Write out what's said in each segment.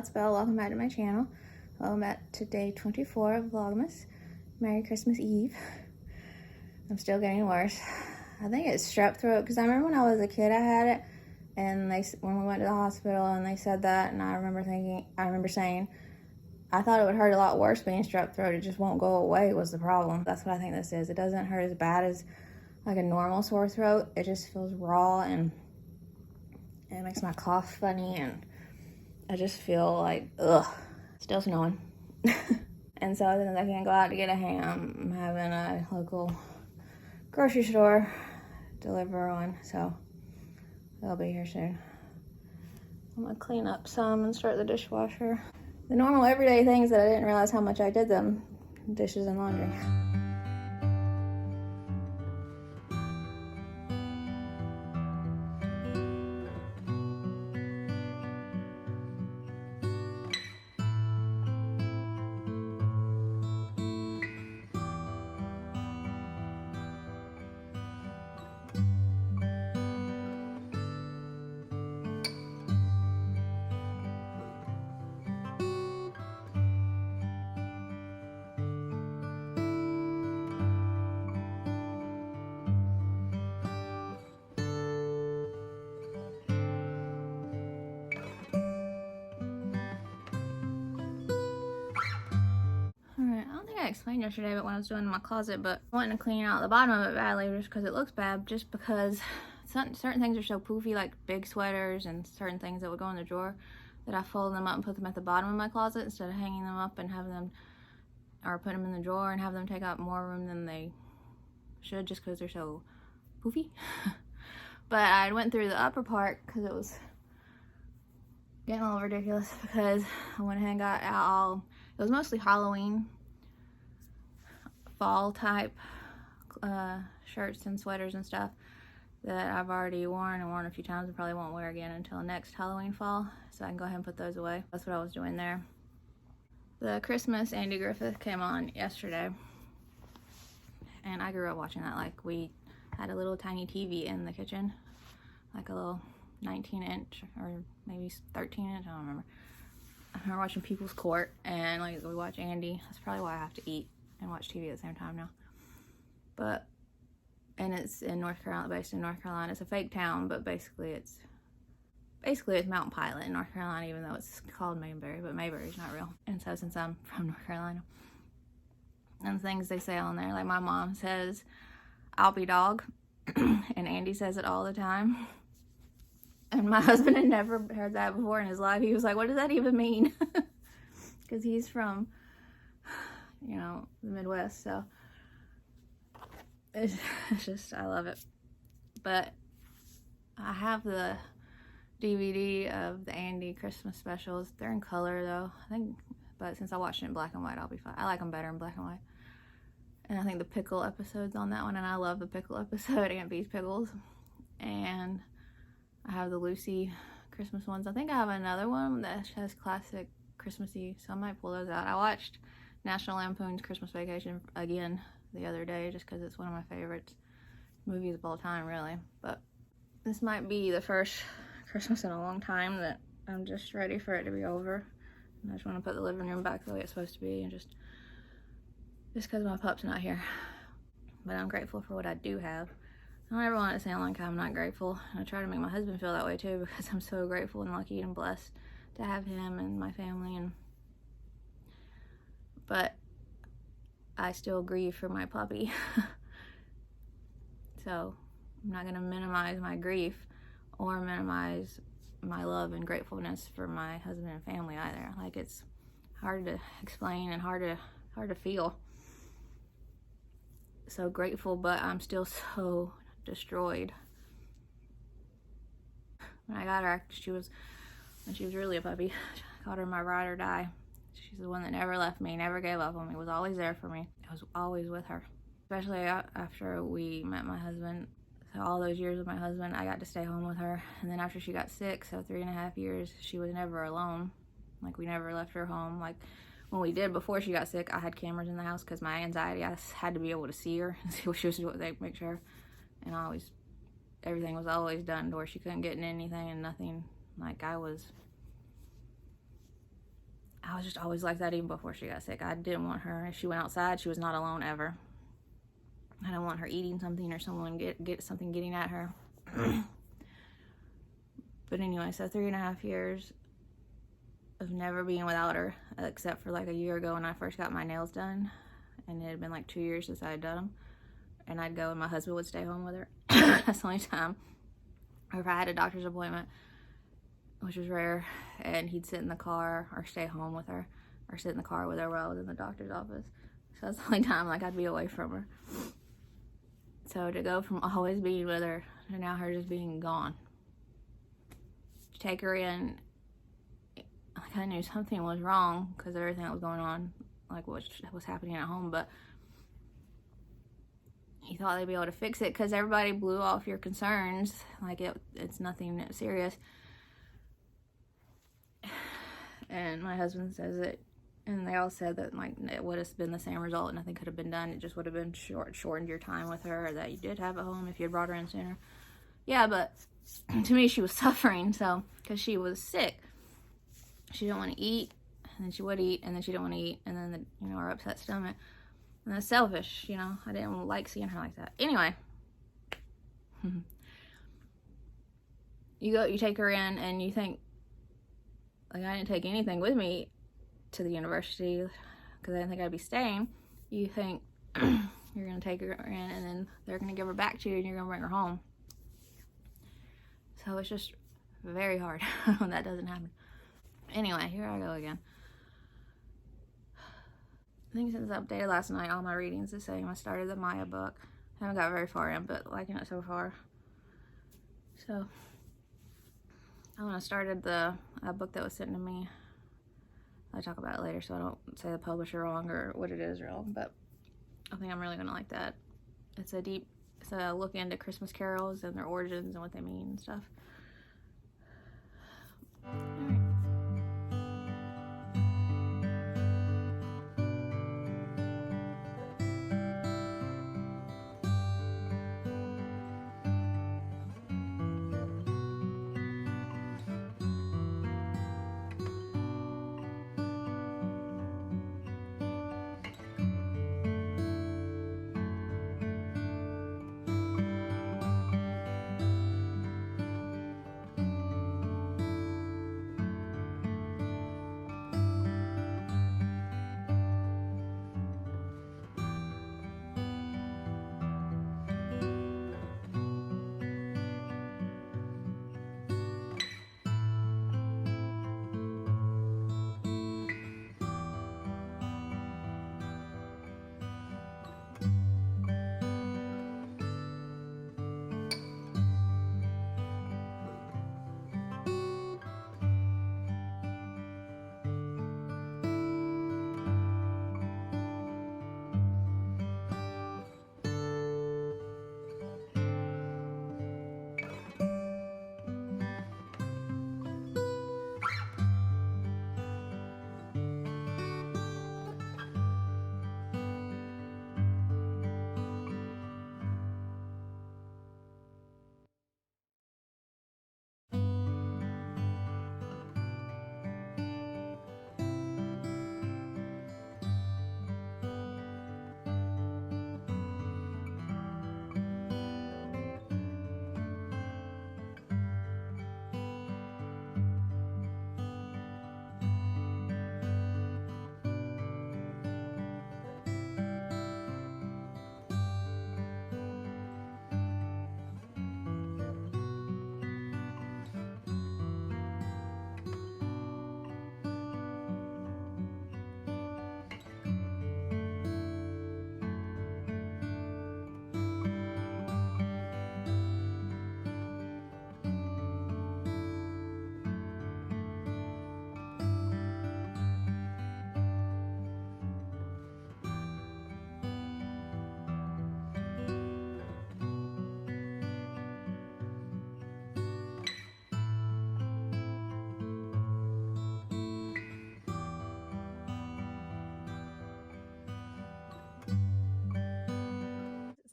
it's Belle. Welcome back to my channel. I'm at day 24 of Vlogmas. Merry Christmas Eve. I'm still getting worse. I think it's strep throat, because I remember when I was a kid I had it, and when we went to the hospital and they said that, and I remember saying, I thought it would hurt a lot worse being strep throat. It just won't go away was the problem. That's what I think this is. It doesn't hurt as bad as like a normal sore throat. It just feels raw, and it makes my cough funny, and I just feel like, ugh. Still snowing. And so since I can't go out to get a ham, I'm having a local grocery store deliver one, so they'll be here soon. I'm gonna clean up some and start the dishwasher. The normal everyday things that I didn't realize how much I did them: dishes and laundry. I explained yesterday but when I was doing my closet, but I wanted to clean out the bottom of it badly just because it looks bad, just because certain things are so poofy, like big sweaters and certain things that would go in the drawer, that I fold them up and put them at the bottom of my closet instead of hanging them up and have them, or put them in the drawer and have them take up more room than they should just because they're so poofy. But I went through the upper part because it was getting a little ridiculous, because I went ahead and got out all, it was mostly Halloween fall type shirts and sweaters and stuff that I've already worn a few times and probably won't wear again until next Halloween fall, so I can go ahead and put those away. That's what I was doing there. The Christmas Andy Griffith came on yesterday, and I grew up watching that. Like, we had a little tiny TV in the kitchen, like a little 19-inch or maybe 13-inch, I don't remember. I remember watching People's Court, and like we watch Andy. That's probably why I have to eat and watch TV at the same time now. But, and it's in North Carolina, based in North Carolina. It's a fake town, but basically it's Mountain Pilot in North Carolina, even though it's called Mayberry, but Mayberry's not real. And so since I'm from North Carolina, and things they say on there, like my mom says, "I'll be dog," and Andy says it all the time. And my husband had never heard that before in his life. He was like, "What does that even mean?" Because he's from, you know, the Midwest, so it's just, I love it. But I have the DVD of the Andy Christmas specials. They're in color though, I think, but since I watched it in black and white, I'll be fine. I like them better in black and white. And I think the pickle episode's on that one, and I love the pickle episode, Aunt Bee's pickles. And I have the Lucy Christmas ones. I think I have another one that has classic Christmassy, so I might pull those out. I watched National Lampoon's Christmas Vacation again the other day just because it's one of my favorite movies of all time, really. But this might be the first Christmas in a long time that I'm just ready for it to be over. And I just want to put the living room back the way it's supposed to be, and just because my pup's not here. But I'm grateful for what I do have. I don't ever want to sound like I'm not grateful. I try to make my husband feel that way too, because I'm so grateful and lucky and blessed to have him and my family. But I still grieve for my puppy. So I'm not going to minimize my grief or minimize my love and gratefulness for my husband and family either. Like, it's hard to explain and hard to feel. So grateful, but I'm still so destroyed. When I got her, when she was really a puppy, I called her my ride or die. She's the one that never left me, never gave up on me, was always there for me. I was always with her. Especially after we met my husband. So all those years with my husband, I got to stay home with her. And then after she got sick, so 3.5 years, she was never alone. Like, we never left her home. Like, when we did before she got sick, I had cameras in the house because my anxiety, I had to be able to see her and see what she was doing, make sure. And everything was always done to where she couldn't get in anything and nothing. Like, I was was just always like that even before she got sick. I didn't want her, if she went outside, she was not alone ever. I didn't want her eating something or someone get something getting at her. But anyway, so 3.5 years of never being without her, except for like a year ago when I first got my nails done. And it had been like 2 years since I had done them. And I'd go and my husband would stay home with her. That's the only time. Or if I had a doctor's appointment, which was rare, and he'd sit in the car or stay home with her, or sit in the car with her while I was in the doctor's office. So that's the only time like I'd be away from her. So to go from always being with her to now her just being gone. To take her in, like I knew something was wrong because of everything that was going on, like what was happening at home, but you thought they'd be able to fix it because everybody blew off your concerns like it's nothing serious. And my husband says it, and they all said that like it would have been the same result. Nothing could have been done. It just would have been shortened your time with her, or that you did have at home if you had brought her in sooner. Yeah, but to me she was suffering, so because she was sick, she didn't want to eat, and then she would eat, and then she didn't want to eat, and then her upset stomach. And that's selfish, I didn't like seeing her like that. Anyway, you take her in and you think, like, I didn't take anything with me to the university because I didn't think I'd be staying. You think you're going to take her in and then they're going to give her back to you and you're going to bring her home. So it's just very hard when that doesn't happen. Anyway, here I go again. I think since I updated last night, all my readings the same. I started the Maya book. I haven't got very far in, but liking it so far. So, I started the book that was sent to me. I'll talk about it later so I don't say the publisher wrong or what it is wrong, but I think I'm really going to like that. It's a look into Christmas carols and their origins and what they mean and stuff. Alright.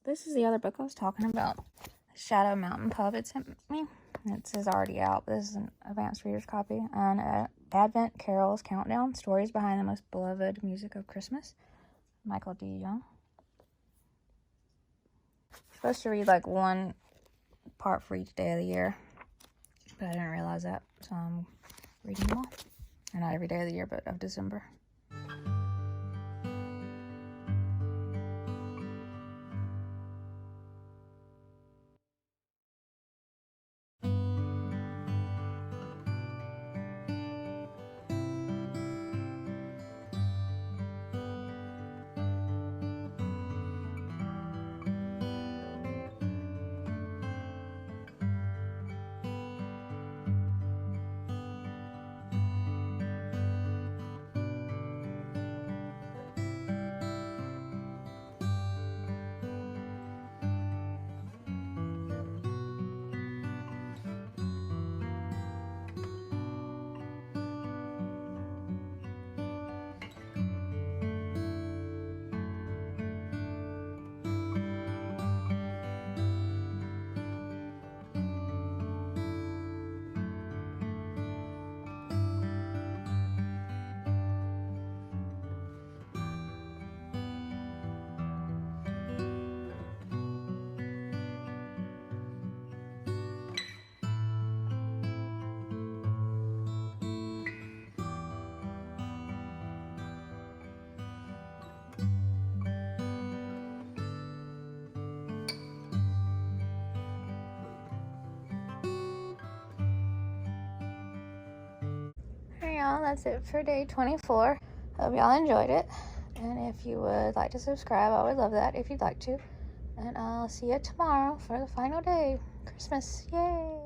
This is the other book I was talking about, Shadow Mountain Pub. It sent me. It says already out, but this is an advanced reader's copy, and Advent Carols Countdown, Stories Behind the Most Beloved Music of Christmas, Michael D. Young. I'm supposed to read like one part for each day of the year, but I didn't realize that, so I'm reading them all. Or not every day of the year, but of December. Hey y'all, that's it for day 24. Hope y'all enjoyed it. And if you would like to subscribe, I would love that if you'd like to. And I'll see you tomorrow for the final day. Christmas. Yay!